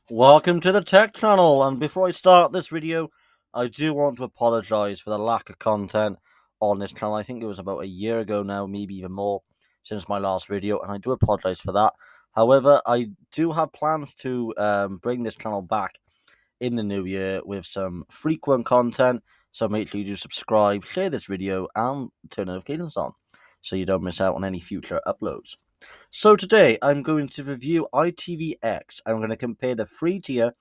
Welcome to the Tech Channel, and before I start this video, I do want to apologise for the lack of content on this channel. I think it was about a year ago now, maybe even more, since my last video, and I do apologise for that. However, I do have plans to bring this channel back in the new year with some frequent content, so make sure you do subscribe, share this video, and turn notifications on, so you don't miss out on any future uploads. So today I'm going to review ITV X. I'm going to compare the free tier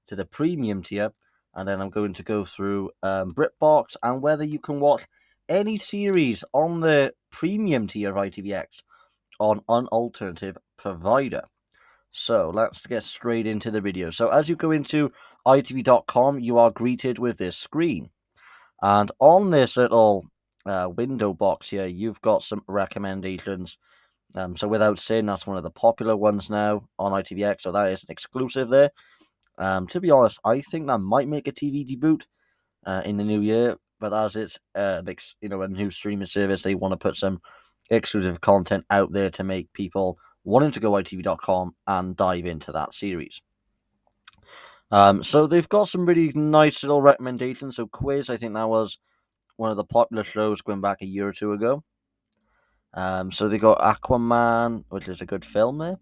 to the premium tier, and then I'm going to go through BritBox and whether you can watch any series on the premium tier of ITV X on an alternative provider. So let's get straight into the video. So as you go into ITV.com, you are greeted with this screen. And on this little window box here, you've got some recommendations. So Without Sin, that's one of the popular ones now on ITVX, so that is an exclusive there. To be honest, I think that might make a TV debut in the new year, but as it's a new streaming service, they want to put some exclusive content out there to make people wanting to go ITV.com and dive into that series. So they've got some really nice little recommendations. So Quiz, I think that was one of the popular shows going back a year or two ago. So they got Aquaman, which is a good film there.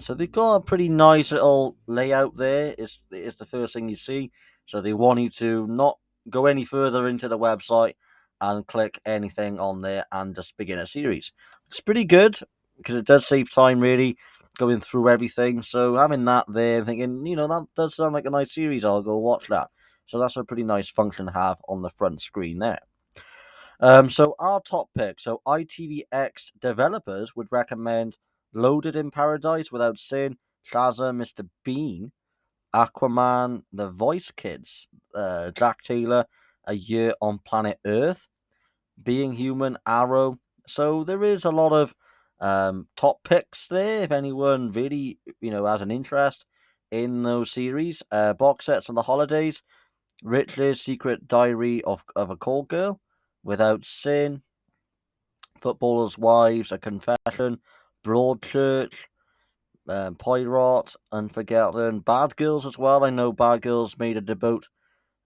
So they've got a pretty nice little layout there. It's the first thing you see. So they want you to not go any further into the website and click anything on there and just begin a series. It's pretty good because it does save time really going through everything. So having that there, thinking, that does sound like a nice series. I'll go watch that. So that's a pretty nice function to have on the front screen there. So our top pick. So ITVX developers would recommend Loaded in Paradise, Without Sin, Shazza, Mr. Bean, Aquaman, The Voice Kids, Jack Taylor, A Year on Planet Earth, Being Human, Arrow. So there is a lot of top picks there. If anyone really, has an interest in those series, box sets for the holidays. Rich's Secret Diary of a Call Girl, Without Sin, Footballers' Wives, A Confession, Broadchurch, Poirot, Unforgotten, Bad Girls as well. I know Bad Girls made a debut,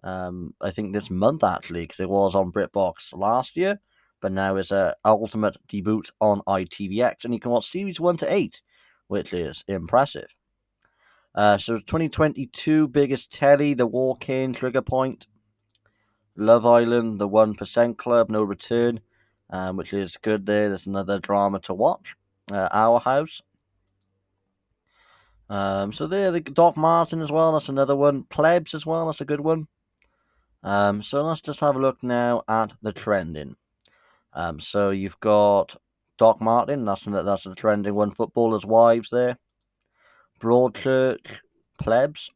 I think this month actually, because it was on BritBox last year, but now it's a ultimate debut on ITVX, and you can watch series 1 to 8, which is impressive. So 2022 biggest telly, The Walk-In, Trigger Point, Love Island, The 1% Club, No Return, which is good there. There's another drama to watch. Our House. So there, the Doc Martin as well. That's another one. Plebs as well. That's a good one. So let's just have a look now at the trending. So you've got Doc Martin. That's the trending one. Footballers' Wives there. Broadchurch, Plebs.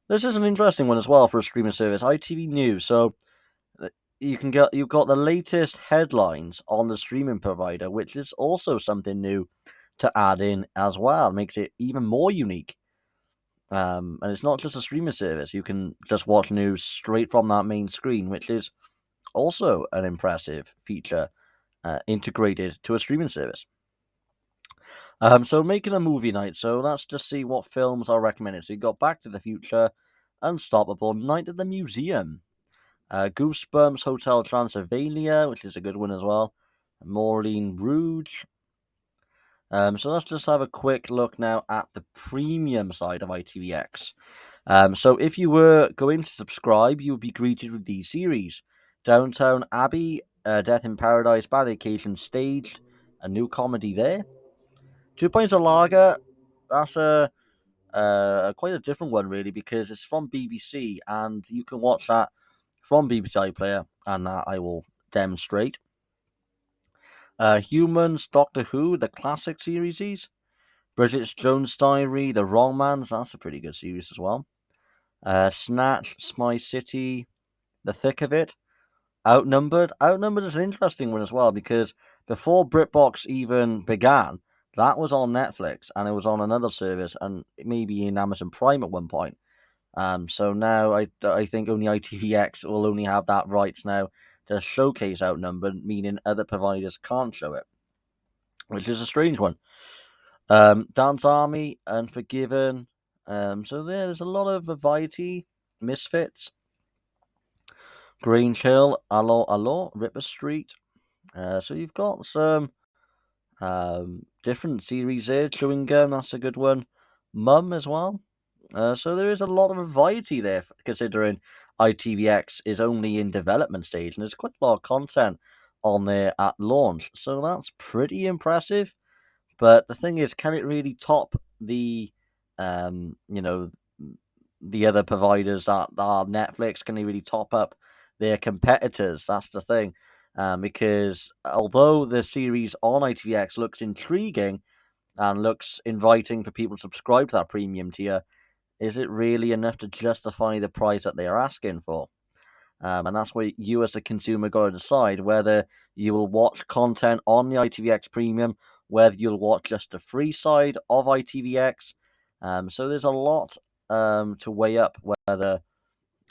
This is an interesting one as well for a streaming service. ITV News. So you've got the latest headlines on the streaming provider, which is also something new to add in as well. It makes it even more unique. And it's not just a streaming service; you can just watch news straight from that main screen, which is also an impressive feature integrated to a streaming service. So making a movie night. So let's just see what films are recommended. So you got Back to the Future, Unstoppable, Night at the Museum, Goosebumps, Hotel Transylvania, which is a good one as well, Moulin Rouge. So let's just have a quick look now at the premium side of ITVX. So if you were going to subscribe, you would be greeted with these series: Downtown Abbey, Death in Paradise, Bad Occasion Staged, a new comedy there. 2 Points of Lager, that's quite a different one really, because it's from BBC and you can watch that from BBC iPlayer, and that I will demonstrate. Humans, Doctor Who, the classic series. Bridget Jones' Diary, The Wrong Mans, that's a pretty good series as well. Snatch, Spy City, The Thick of It. Outnumbered. Outnumbered is an interesting one as well, because before BritBox even began, that was on Netflix and it was on another service and maybe in Amazon Prime at one point. So now I think only ITVX will only have that rights now to showcase Outnumbered, meaning other providers can't show it, which is a strange one. Dance Army, Unforgiven. So there's a lot of variety. Misfits, Grange Hill, Allo Allo, Ripper Street. So you've got some different series there. Chewing Gum, that's a good one. Mum as well. So there is a lot of variety there, considering ITVX is only in development stage, and there's quite a lot of content on there at launch. So that's pretty impressive. But the thing is, can it really top the, you know, the other providers that are Netflix? Can they really top up their competitors? That's the thing. Because although the series on ITVX looks intriguing and looks inviting for people to subscribe to that premium tier, is it really enough to justify the price that they are asking for? And that's where you, as the consumer, got to decide whether you will watch content on the ITVX Premium, whether you'll watch just the free side of ITVX. So there's a lot to weigh up whether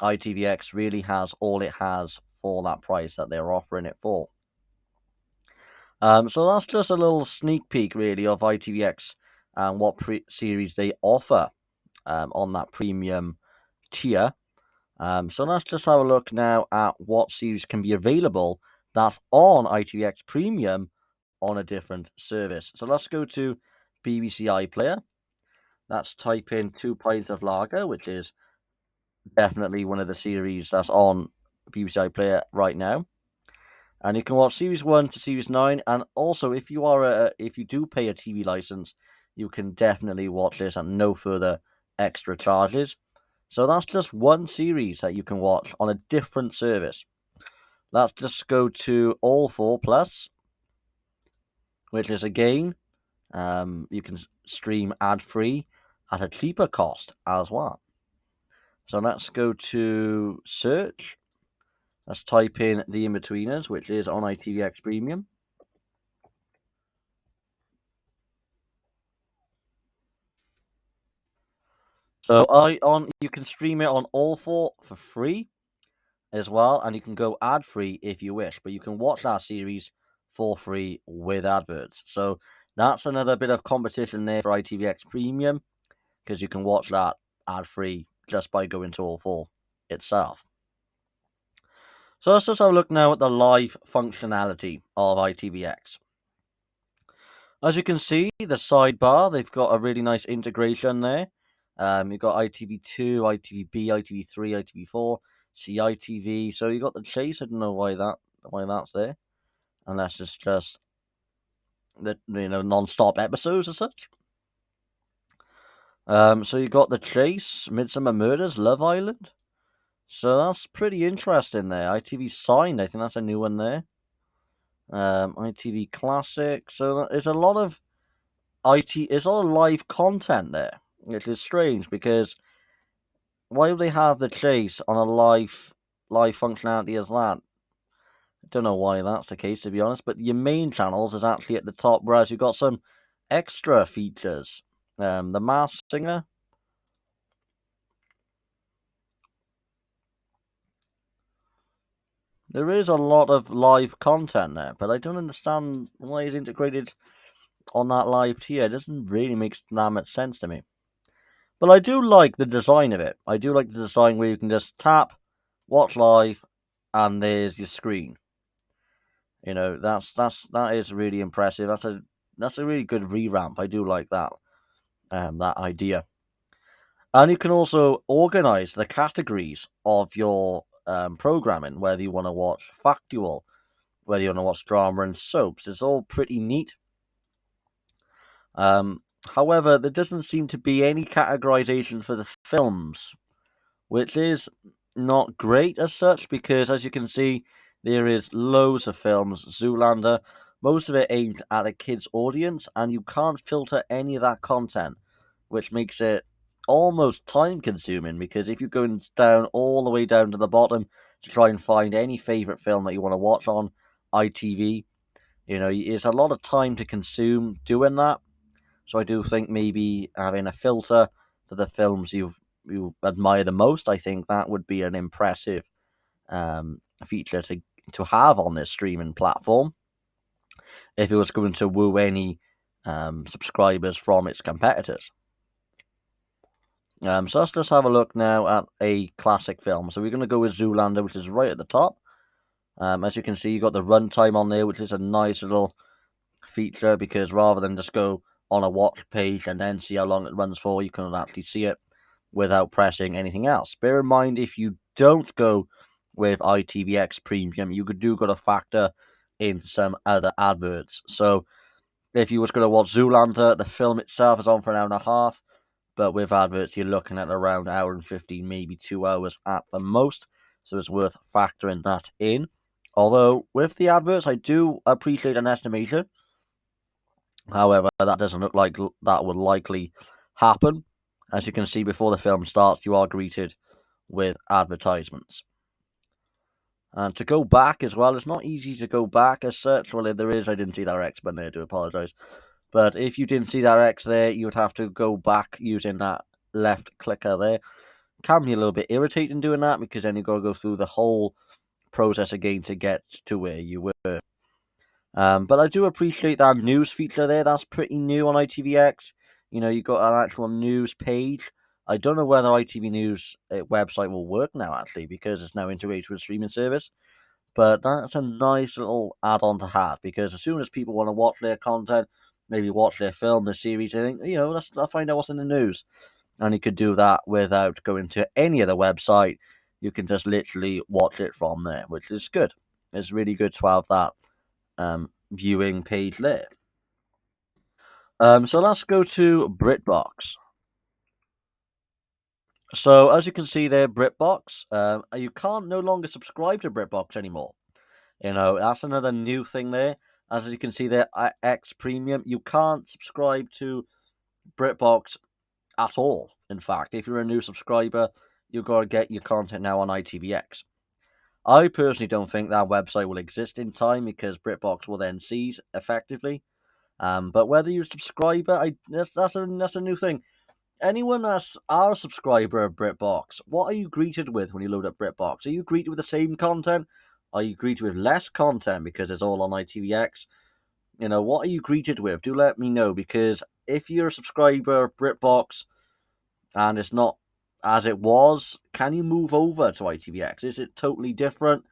ITVX really has all it has for that price that they're offering it for. So that's just a little sneak peek, really, of ITVX and what series they offer on that premium tier. So let's just have a look now at what series can be available that's on ITVX Premium on a different service. So let's go to BBC iPlayer. Let's type in 2 Pints of Lager, which is definitely one of the series that's on BBC iPlayer right now. And you can watch Series 1 to Series 9. And also, if you do pay a TV license, you can definitely watch this at no further extra charges. So that's just one series that you can watch on a different service. Let's just go to All 4 Plus, which is again, you can stream ad-free at a cheaper cost as well. So let's go to search. Let's type in The In-Betweeners, which is on ITVX Premium. So you can stream it on All 4 for free as well, and you can go ad-free if you wish, but you can watch that series for free with adverts. So that's another bit of competition there for ITVX Premium, because you can watch that ad-free just by going to All 4 itself. So let's just have a look now at the live functionality of ITVX. As you can see, the sidebar, they've got a really nice integration there. You've got ITV2, ITVB, ITV3, ITV4, CITV. So you got the chase. I don't know why that's there, unless it's just the non-stop episodes or such. So you got the chase, Midsummer Murders, Love Island. So that's pretty interesting there. ITV Signed, I think that's a new one there. ITV Classic. So there's a lot of there's a lot of live content there, which is strange because why would they have the chase on a live functionality as that? I don't know why that's the case, to be honest. But your main channels is actually at the top, whereas you've got some extra features. The Masked Singer. There is a lot of live content there, but I don't understand why it's integrated on that live tier. It doesn't really make that much sense to me. But I do like the design of it. I do like the design where you can just tap, watch live, and there's your screen. You know, that is really impressive. That's a really good revamp. I do like that that idea. And you can also organize the categories of your programming, whether you want to watch factual, whether you want to watch drama and soaps. It's all pretty neat. However, there doesn't seem to be any categorization for the films, which is not great as such, because as you can see, there is loads of films. Zoolander, most of it aimed at a kid's audience, and you can't filter any of that content, which makes it almost time consuming, because if you're going down all the way down to the bottom to try and find any favorite film that you want to watch on ITV, it's a lot of time to consume doing that. So I do think maybe having a filter for the films you admire the most, I think that would be an impressive feature to have on this streaming platform. If it was going to woo any subscribers from its competitors. So let's just have a look now at a classic film. So we're going to go with Zoolander, which is right at the top. As you can see, you got the runtime on there, which is a nice little feature, because rather than just go on a watch page and then see how long it runs for, you can actually see it without pressing anything else. Bear in mind, if you don't go with ITV X Premium, you do got to factor in some other adverts. So if you was going to watch Zoolander, the film itself is on for an hour and a half, but with adverts, you're looking at around an hour and 15, maybe 2 hours at the most. So it's worth factoring that in. Although, with the adverts, I do appreciate an estimation. However, that doesn't look like that would likely happen. As you can see, before the film starts, you are greeted with advertisements. And to go back as well, it's not easy to go back as such. Well, if there is, I didn't see that X button there, I do apologise. But if you didn't see that X there, you would have to go back using that left clicker there. Can be a little bit irritating doing that, because then you've got to go through the whole process again to get to where you were. But I do appreciate that news feature there. That's pretty new on ITVX. You know, you got an actual news page. I don't know whether ITV News website will work now, actually, because it's now integrated with a streaming service. But that's a nice little add-on to have, because as soon as people want to watch their content, maybe watch their film, their series, they think, you know, I'll find out what's in the news. And you could do that without going to any other website. You can just literally watch it from there, which is good. It's really good to have that viewing page there. So let's go to BritBox. So as you can see there, BritBox, you can't no longer subscribe to BritBox anymore. You know, that's another new thing there. As you can see there, X Premium, you can't subscribe to BritBox at all. In fact, if you're a new subscriber, you've got to get your content now on ITVX. I personally don't think that website will exist in time, because BritBox will then cease effectively. But whether you're a subscriber, that's a new thing. Anyone that's our subscriber of BritBox, what are you greeted with when you load up BritBox? Are you greeted with the same content? Are you greeted with less content because it's all on ITVX? You know, what are you greeted with? Do let me know, because if you're a subscriber of BritBox and it's not as it was, can you move over to ITVX? Is it totally different?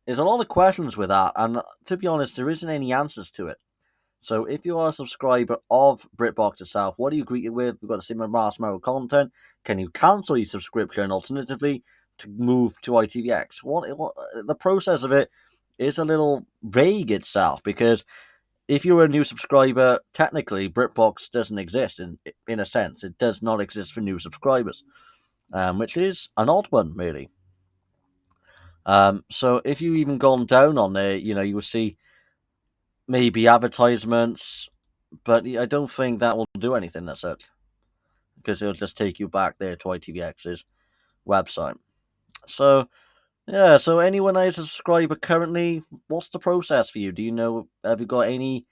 There's a lot of questions with that, and to be honest, there isn't any answers to it. So if you are a subscriber of BritBox itself, what are you greeted with? We've got the similar mass amount of content. Can you cancel your subscription alternatively to move to ITVX? What the process of it is a little vague itself, because if you're a new subscriber, technically BritBox doesn't exist in a sense. It does not exist for new subscribers, which is an odd one, really. So if you even gone down on there, you know, you will see maybe advertisements, but I don't think that will do anything, that's it. Because it'll just take you back there to ITVX's website. So, yeah, so anyone that is a subscriber currently, what's the process for you? Do you know, have you got any,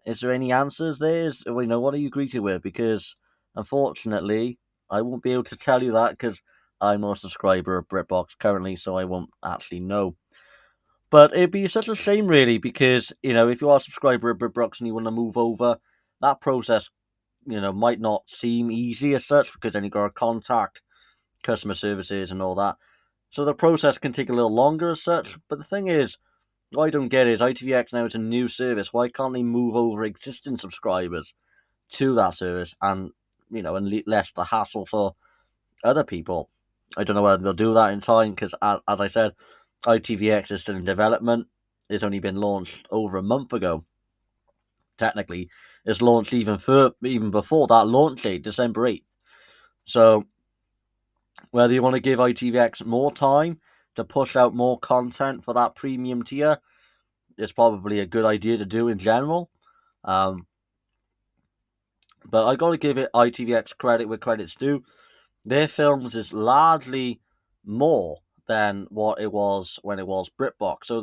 is there any answers there? What are you greeted with? Because, unfortunately, I won't be able to tell you that, because I'm not a subscriber of BritBox currently, so I won't actually know. But it'd be such a shame, really, because, you know, if you are a subscriber of BritBox and you want to move over, that process, you know, might not seem easy as such, because then you've got to contact customer services and all that. So the process can take a little longer as such. But the thing is, what I don't get is ITVX now is a new service. Why can't they move over existing subscribers to that service and, you know, and less the hassle for other people? I don't know whether they'll do that in time, because, as I said, ITVX is still in development. It's only been launched over a month ago. Technically, it's launched even before that launch date, December 8th. So, whether you want to give ITVX more time to push out more content for that premium tier, it's probably a good idea to do in general. But I got to give it ITVX credit where credit's due. Their films is largely more than what it was when it was BritBox. So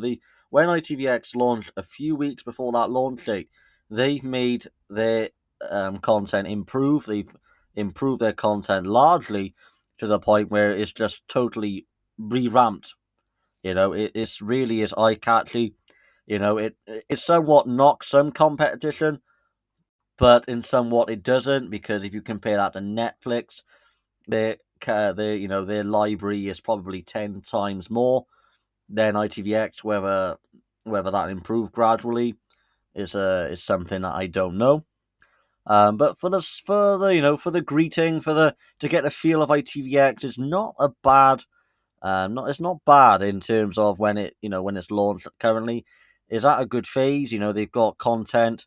when ITVX launched a few weeks before that launch date, they've made their content improve. They've improved their content largely to the point where it's just totally revamped. You know, it's really is eye catchy. You know, it somewhat knocks some competition, but in somewhat it doesn't, because if you compare that to Netflix, their library is probably 10 times more than ITVX. Whether that improved gradually is something that I don't know. But for the greeting, to get a feel of ITVX, it's not a bad. It's not bad in terms of when it's launched currently. Is at a good phase. They've got content,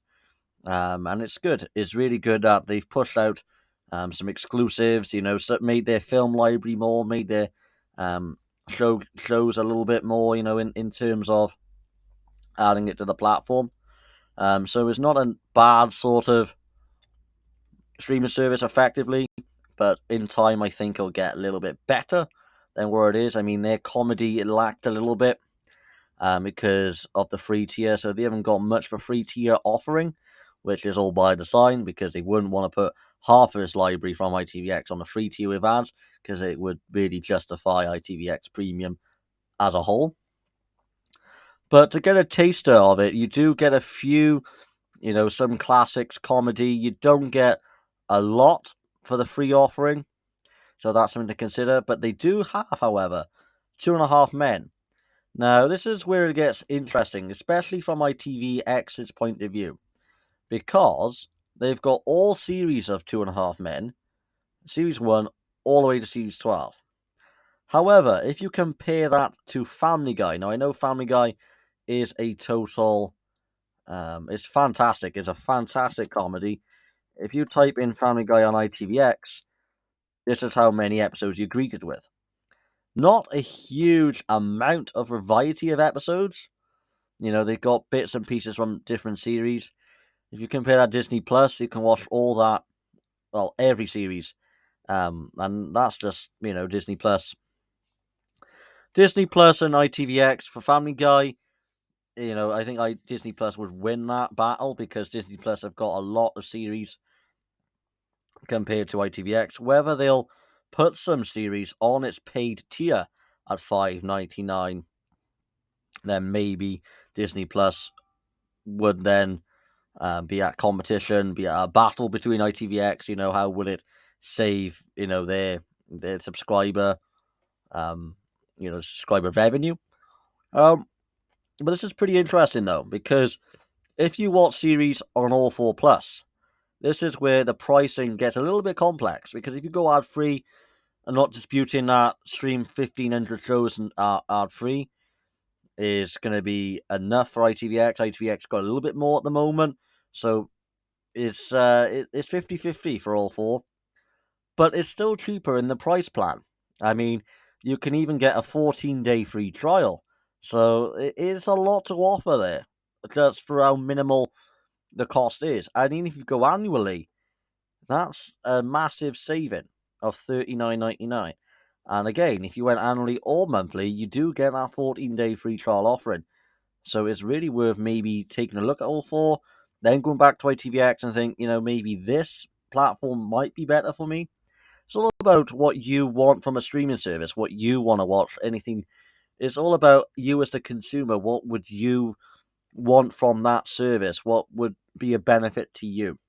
and it's good. It's really good that they've pushed out some exclusives. Made their film library more, made their shows a little bit more. In terms of adding it to the platform. So it's not a bad sort of streaming service effectively, but in time I think it'll get a little bit better than where it is. I mean, their comedy it lacked a little bit because of the free tier, so they haven't got much of a free tier offering, which is all by design, because they wouldn't want to put half of its library from ITVX on the free tier with ads, because it would really justify ITVX Premium as a whole. But to get a taster of it, you do get a few, some classics comedy. You don't get a lot for the free offering, so that's something to consider. But they do have, however, 2.5 Men. Now, this is where it gets interesting, especially from ITV X's point of view, because they've got all series of 2.5 Men, Series 1 all the way to Series 12. However, if you compare that to Family Guy, now I know Family Guy is a total, it's fantastic, it's a fantastic comedy. If you type in Family Guy on ITVX, this is how many episodes you're greeted with. Not a huge amount of variety of episodes. They've got bits and pieces from different series. If you compare that Disney Plus, you can watch all that, well, every series. And that's just, Disney Plus. Disney Plus and ITVX for Family Guy, I think Disney Plus would win that battle, because Disney Plus have got a lot of series compared to ITVX. Whether they'll put some series on its paid tier at $5.99, then maybe Disney Plus would then be at competition, be at a battle between ITVX. How would it save their subscriber subscriber revenue? But this is pretty interesting though, because if you watch series on All 4 Plus, this is where the pricing gets a little bit complex, because if you go ad free, and not disputing that stream 1,500 shows and ad free is going to be enough for ITVX. ITVX got a little bit more at the moment, so it's 50-50 for all four, but it's still cheaper in the price plan. I mean, you can even get a 14-day free trial, so it is a lot to offer there, just for how minimal the cost is. I mean, if you go annually, that's a massive saving of $39.99. And again, if you went annually or monthly, you do get that 14-day free trial offering. So it's really worth maybe taking a look at all four, then going back to ITVX and think, maybe this platform might be better for me. It's all about what you want from a streaming service, what you want to watch, anything. It's all about you as the consumer. What would you want from that service? What would be a benefit to you?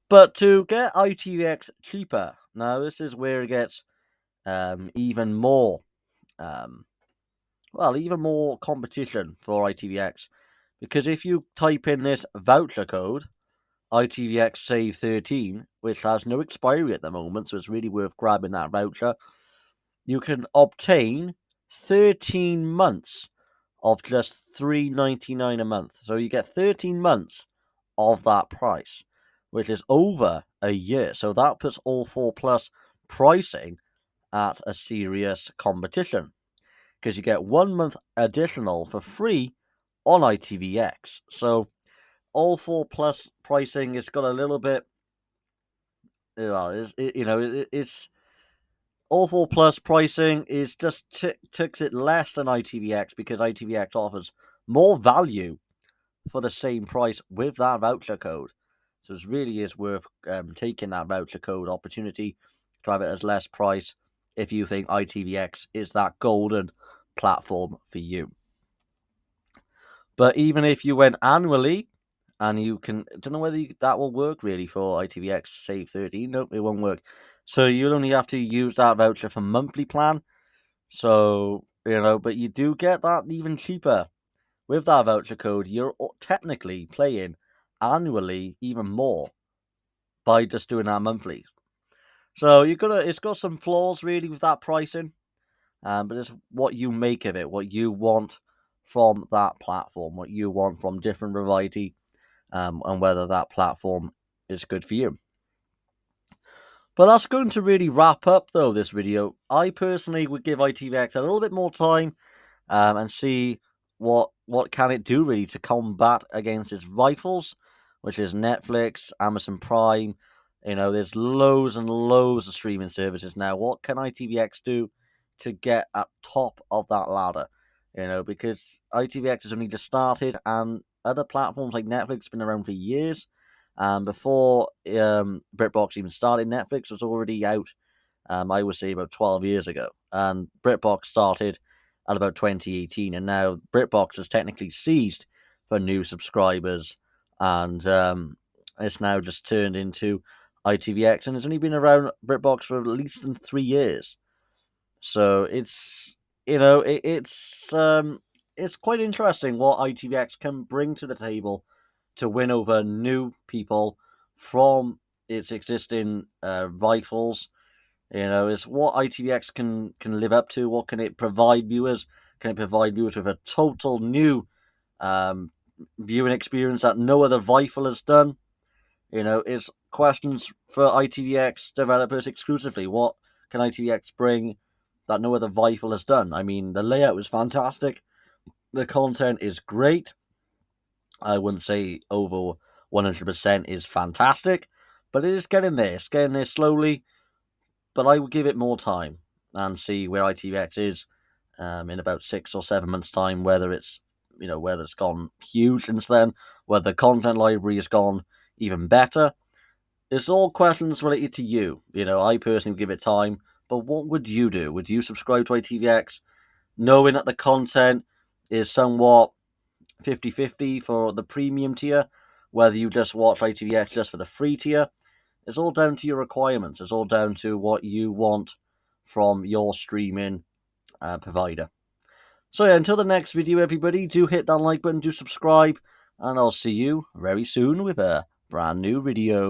But to get ITVX cheaper, now this is where it gets even more, even more competition for ITVX. Because if you type in this voucher code, ITVX Save 13, which has no expiry at the moment, so it's really worth grabbing that voucher, you can obtain 13 months of just $3.99 a month. So you get 13 months of that price, which is over a year. So that puts All 4 Plus pricing at a serious competition, because you get 1 month additional for free on ITVX. So All 4 Plus pricing has got a little bit, it's All 4 Plus pricing is just ticks it less than ITVX, because ITVX offers more value for the same price with that voucher code. So it really is worth taking that voucher code opportunity to have it as less price if you think ITVX is that golden platform for you. But even if you went annually, and you can, don't know whether that will work really for ITVX Save 13. Nope, it won't work. So you'll only have to use that voucher for monthly plan. So, but you do get that even cheaper. With that voucher code, you're technically playing annually even more by just doing that monthly. So it's got some flaws really with that pricing, but it's what you make of it, what you want from that platform, what you want from different variety, and whether that platform is good for you. But that's going to really wrap up though this video. I personally would give ITVX a little bit more time and see what can it do really to combat against its rivals, which is Netflix, Amazon Prime. There's loads and loads of streaming services now. What can ITVX do to get at top of that ladder? Because ITVX has only just started, and other platforms like Netflix have been around for years. Before BritBox even started, Netflix was already out. I would say about 12 years ago, and BritBox started at about 2018, and now BritBox has technically ceased for new subscribers, and it's now just turned into ITVX, and it's only been around BritBox for at least 3 years. So it's it's quite interesting what ITVX can bring to the table to win over new people from its existing rivals. Is what ITVX can live up to. What can it provide viewers? Can it provide viewers with a total new viewing experience that no other rifle has done? It's questions for ITVX developers exclusively. What can ITVX bring that no other rifle has done? I mean, the layout is fantastic. The content is great. I wouldn't say over 100% is fantastic, but it is getting there. It's getting there slowly. But I would give it more time and see where ITVX is in about 6 or 7 months' time. Whether it's whether it's gone huge since then, whether the content library has gone even better. It's all questions related to you. I personally would give it time. But what would you do? Would you subscribe to ITVX, knowing that the content is somewhat 50-50 for the premium tier, whether you just watch ITVX just for the free tier? It's all down to your requirements. It's all down to what you want from your streaming provider. So yeah, until the next video, everybody, do hit that like button, do subscribe, and I'll see you very soon with a brand new video.